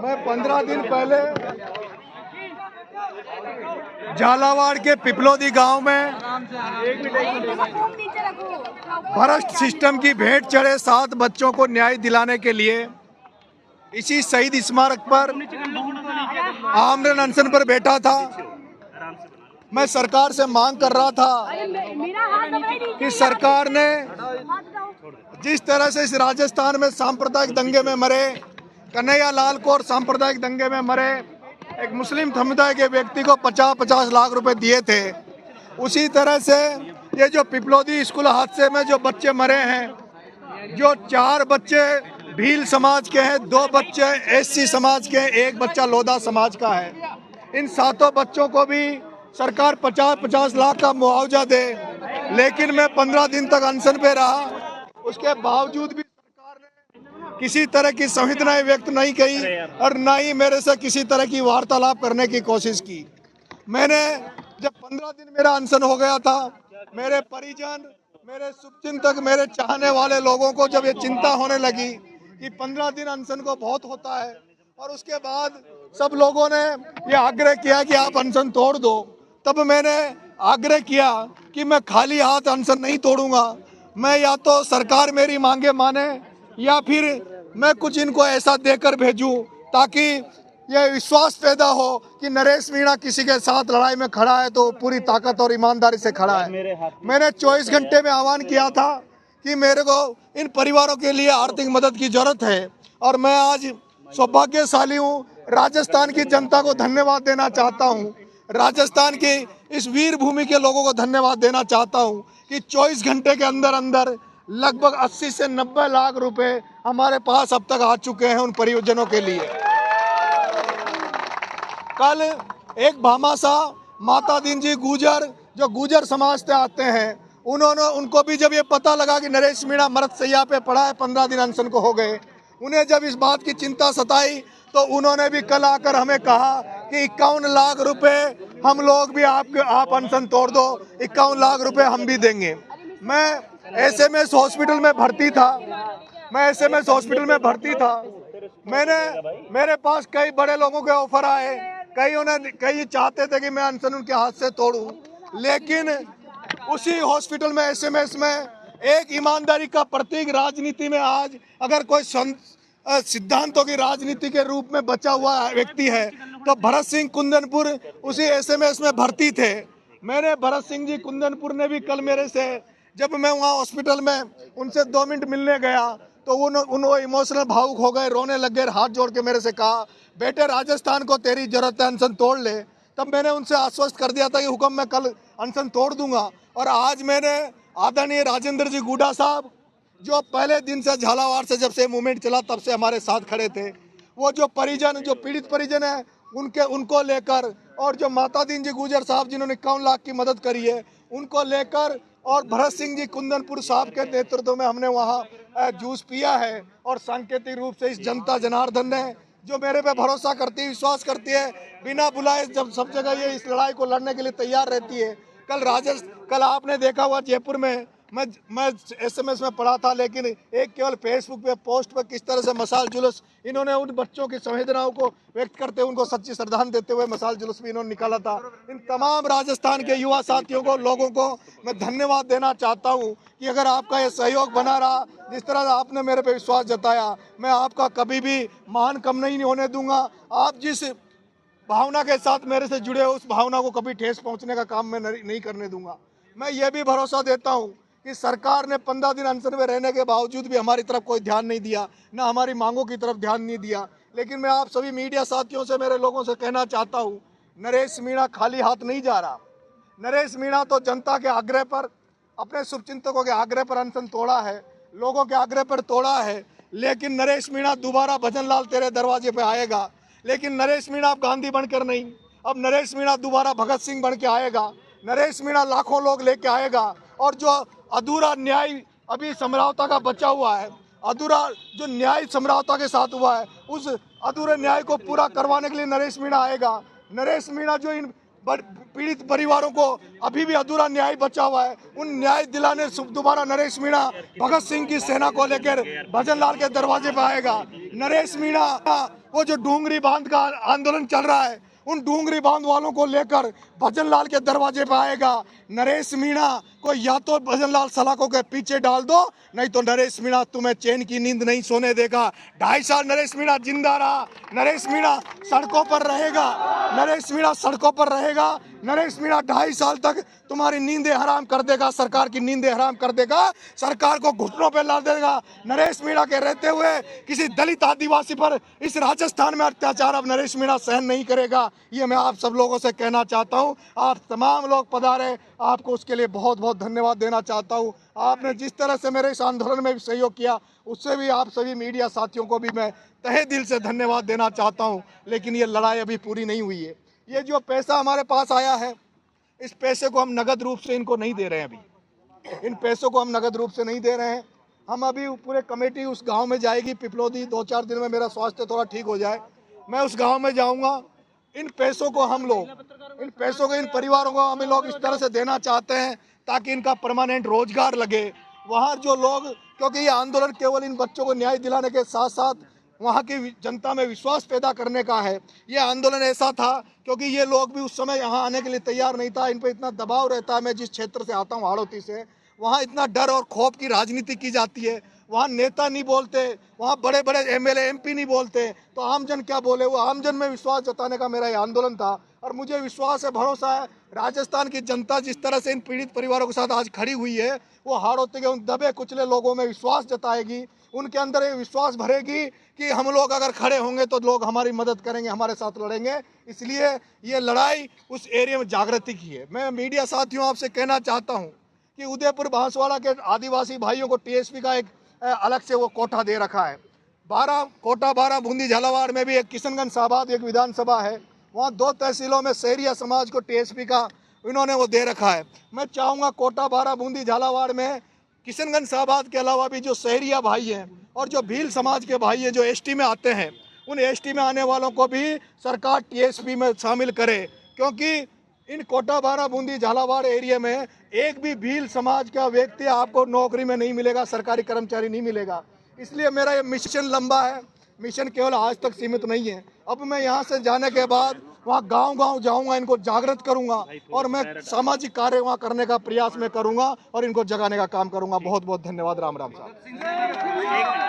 मैं 15 दिन पहले झालावाड़ के पिपलोदी गांव में भ्रष्ट सिस्टम की भेंट चढ़े 7 बच्चों को न्याय दिलाने के लिए इसी शहीद स्मारक पर आमरण अनशन पर बैठा था। मैं सरकार से मांग कर रहा था कि सरकार ने जिस तरह से इस राजस्थान में सांप्रदायिक दंगे में मरे कन्हैया लाल को और सांप्रदायिक दंगे में मरे एक मुस्लिम समुदाय के व्यक्ति को 50-50 लाख रुपए दिए थे, उसी तरह से ये जो पिपलोदी स्कूल हादसे में जो बच्चे मरे हैं, जो 4 बच्चे भील समाज के हैं, 2 बच्चे एससी समाज के हैं, 1 बच्चा लोधा समाज का है, इन 7 बच्चों को भी सरकार 50-50 लाख का मुआवजा दे। लेकिन मैं 15 दिन तक अनशन पे रहा, उसके बावजूद भी सरकार ने किसी तरह की संवेदनाएं व्यक्त नहीं की और न ही मेरे से किसी तरह की वार्तालाप करने की कोशिश की। मैंने जब 15 दिन मेरा अनशन हो गया था, मेरे परिजन, मेरे शुभचिंतक, मेरे चाहने वाले लोगों को जब ये चिंता होने लगी कि 15 दिन अनशन को बहुत होता है, और उसके बाद सब लोगों ने ये आग्रह किया कि आप अनशन तोड़ दो, तब मैंने आग्रह किया कि मैं खाली हाथ अनशन नहीं तोड़ूंगा। मैं या तो सरकार मेरी मांगे माने या फिर मैं कुछ इनको ऐसा देकर भेजूं ताकि ये विश्वास पैदा हो कि नरेश मीणा किसी के साथ लड़ाई में खड़ा है तो पूरी ताकत और ईमानदारी से खड़ा है। मैंने 24 घंटे में आह्वान किया था कि मेरे को इन परिवारों के लिए आर्थिक मदद की जरूरत है, और मैं आज सौभाग्यशाली हूँ। राजस्थान की जनता को धन्यवाद देना चाहता हूँ, राजस्थान की इस वीर भूमि के लोगों को धन्यवाद देना चाहता हूँ कि 24 घंटे के अंदर अंदर लगभग 80 से 90 लाख रुपए हमारे पास अब तक आ चुके हैं उन परियोजनों के लिए। कल एक भामाशाह माता दीन जी गुजर, जो गुजर समाज से आते हैं, उनको भी जब ये पता लगा कि नरेश मीणा मृतशैया पे पड़ा है, 15 दिन अनशन को हो गए, उन्हें जब इस बात की चिंता सताई तो उन्होंने भी कल आकर हमें कहा कि 51 लाख रुपए हम लोग भी आप अनशन तोड़ दो, 51 लाख रुपए हम भी देंगे। मैं एसएमएस हॉस्पिटल में भर्ती था, मेरे पास कई बड़े लोगों के ऑफर आए, कई चाहते थे कि मैं अनशन उनके हाथ से तोड़ूं, लेकिन उसी हॉस्पिटल में एसएमएस में एक ईमानदारी का प्रतीक राजनीति में आज अगर कोई सिद्धांतों की राजनीति के रूप में बचा हुआ व्यक्ति है तो भरत सिंह कुंदनपुर उसी एसएमएस में भर्ती थे। मैंने भरत सिंह जी कुंदनपुर ने भी कल मेरे से, जब मैं वहाँ हॉस्पिटल में उनसे 2 मिनट मिलने गया तो वो इमोशनल भावुक हो गए, रोने लग गए, हाथ जोड़ के मेरे से कहा, बेटे राजस्थान को तेरी जरूरत है, अनशन तोड़ ले। तब मैंने उनसे आश्वस्त कर दिया था कि हुक्म मैं कल अनशन तोड़ दूंगा। और आज मैंने आदरणीय राजेंद्र जी गुडा साहब, जो पहले दिन से झालावाड़ से जब से मूवमेंट चला तब से हमारे साथ खड़े थे, वो जो पीड़ित परिजन है उनको लेकर, और जो माता दीन जी गुजर साहब जिन्होंने 51 लाख की मदद करी है उनको लेकर, और भरत सिंह जी कुंदनपुर साहब के नेतृत्व में हमने वहाँ जूस पिया है। और सांकेतिक रूप से इस जनता जनार्दन ने जो मेरे पे भरोसा करती है, विश्वास करती है, बिना बुलाए जब सब जगह ये इस लड़ाई को लड़ने के लिए तैयार रहती है। कल आपने देखा हुआ जयपुर में मैं एसएमएस में पढ़ा था, लेकिन एक केवल फेसबुक पे पोस्ट पर किस तरह से मशाल जुलूस इन्होंने उन बच्चों की संवेदनाओं को व्यक्त करते हुए उनको सच्ची श्रद्धांजलि देते हुए मशाल जुलूस भी इन्होंने निकाला था। इन तमाम राजस्थान के युवा साथियों को, लोगों को मैं धन्यवाद देना चाहता हूँ कि अगर आपका ये सहयोग बना रहा, जिस तरह आपने मेरे पे विश्वास जताया, मैं आपका कभी भी मान कम नहीं होने दूंगा। आप जिस भावना के साथ मेरे से जुड़े हो उस भावना को कभी ठेस पहुँचने का काम मैं नहीं करने दूंगा। मैं ये भी भरोसा देता हूँ कि सरकार ने 15 दिन अनशन में रहने के बावजूद भी हमारी तरफ कोई ध्यान नहीं दिया, ना हमारी मांगों की तरफ ध्यान नहीं दिया। लेकिन मैं आप सभी मीडिया साथियों से, मेरे लोगों से कहना चाहता हूँ, नरेश मीणा खाली हाथ नहीं जा रहा। नरेश मीणा तो जनता के आग्रह पर, अपने शुभचिंतकों के आग्रह पर अनशन तोड़ा है, लोगों के आग्रह पर तोड़ा है। लेकिन नरेश मीणा दोबारा भजन लाल तेरे दरवाजे पर आएगा, लेकिन नरेश मीणा अब गांधी बनकर नहीं, अब नरेश मीणा दोबारा भगत सिंह बन के आएगा। नरेश मीणा लाखों लोग लेके आएगा, और जो अधूरा न्याय अभी समझौता का बचा हुआ है, अधूरा जो न्याय समझौता के साथ हुआ है, उस अधूरे न्याय को पूरा करवाने के लिए नरेश मीणा आएगा। नरेश मीणा जो इन पीड़ित परिवारों को अभी भी अधूरा न्याय बचा हुआ है, उन न्याय दिलाने दोबारा नरेश मीणा भगत सिंह की सेना को लेकर भजन लाल के दरवाजे पर आएगा। नरेश मीणा वो जो डूंगरी बांध का आंदोलन चल रहा है, उन डूंगरी बांध वालों को लेकर भजन लाल के दरवाजे पर आएगा। नरेश मीणा को या तो भजन लाल सलाखों के पीछे डाल दो, नहीं तो नरेश मीणा तुम्हें चैन की नींद नहीं सोने देगा। 2.5 साल नरेश मीणा जिंदा रहा, नरेश मीणा सड़कों पर रहेगा, नरेश मीणा सड़कों पर रहेगा। नरेश मीणा 2.5 साल तक तुम्हारी नींदें हराम कर देगा, सरकार की नींदें हराम कर देगा, सरकार को घुटनों पे ला देगा। नरेश मीणा के रहते हुए किसी दलित आदिवासी पर इस राजस्थान में अत्याचार अब नरेश मीणा सहन नहीं करेगा। ये मैं आप सब लोगों से कहना चाहता हूँ। आप तमाम लोग पधारे, आपको उसके लिए बहुत बहुत धन्यवाद देना चाहता हूँ। आपने जिस तरह से मेरे इस आंदोलन में भी सहयोग किया, उससे भी आप सभी मीडिया साथियों को भी मैं तहे दिल से धन्यवाद देना चाहता हूँ। लेकिन ये लड़ाई अभी पूरी नहीं हुई है। ये जो पैसा हमारे पास आया है, इस पैसे को हम नगद रूप से इनको नहीं दे रहे हैं। अभी इन पैसों को हम नगद रूप से नहीं दे रहे हैं। हम अभी पूरे कमेटी उस गांव में जाएगी, पिपलोदी। 2-4 दिन में मेरा स्वास्थ्य थोड़ा ठीक हो जाए, मैं उस गांव में जाऊंगा। इन पैसों को हम लोग, इन पैसों को इन परिवारों को हम लोग इस तरह से देना चाहते हैं ताकि इनका परमानेंट रोजगार लगे। वहाँ जो लोग, क्योंकि ये आंदोलन केवल इन बच्चों को न्याय दिलाने के साथ साथ वहाँ की जनता में विश्वास पैदा करने का है। ये आंदोलन ऐसा था क्योंकि ये लोग भी उस समय यहाँ आने के लिए तैयार नहीं था। इन पर इतना दबाव रहता है। मैं जिस क्षेत्र से आता हूँ, हाड़ौती से, वहाँ इतना डर और खौफ की राजनीति की जाती है। वहाँ नेता नहीं बोलते, वहाँ बड़े बड़े एमएलए एमपी नहीं बोलते, तो आमजन क्या बोले। वो आमजन में विश्वास जताने का मेरा ये आंदोलन था। और मुझे विश्वास है, भरोसा है, राजस्थान की जनता जिस तरह से इन पीड़ित परिवारों के साथ आज खड़ी हुई है, वो हाड़ौती के उन दबे कुचले लोगों में विश्वास जताएगी। उनके अंदर ये विश्वास भरेगी कि हम लोग अगर खड़े होंगे तो लोग हमारी मदद करेंगे, हमारे साथ लड़ेंगे। इसलिए ये लड़ाई उस एरिया में जागृति की है। मैं मीडिया साथियों आपसे कहना चाहता हूँ कि उदयपुर बांसवाड़ा के आदिवासी भाइयों को टीएसपी का एक अलग से वो कोटा दे रखा है। 12 बूंदी झालावाड़ में भी एक किशनगंज साबाद एक विधानसभा है, वहाँ 2 तहसीलों में शहरिया समाज को टीएसपी का इन्होंने वो दे रखा है। मैं चाहूँगा कोटा 12 बूंदी झालावाड़ में किशनगंज साबाद के अलावा भी जो शहरिया भाई हैं और जो भील समाज के भाई हैं जो एसटी में आते हैं, उन एसटी में आने वालों को भी सरकार टीएसपी में शामिल करे। क्योंकि इन कोटा 12 बूंदी झालावाड़ एरिया में एक भी भील समाज का व्यक्ति आपको नौकरी में नहीं मिलेगा, सरकारी कर्मचारी नहीं मिलेगा। इसलिए मेरा ये मिशन लंबा है। मिशन केवल आज तक सीमित नहीं है। अब मैं यहाँ से जाने के बाद वहाँ गांव-गांव जाऊँगा, इनको जागृत करूँगा और मैं सामाजिक कार्य वहाँ करने का प्रयास मैं करूँगा और इनको जगाने का काम करूँगा। बहुत बहुत धन्यवाद। राम राम साहब।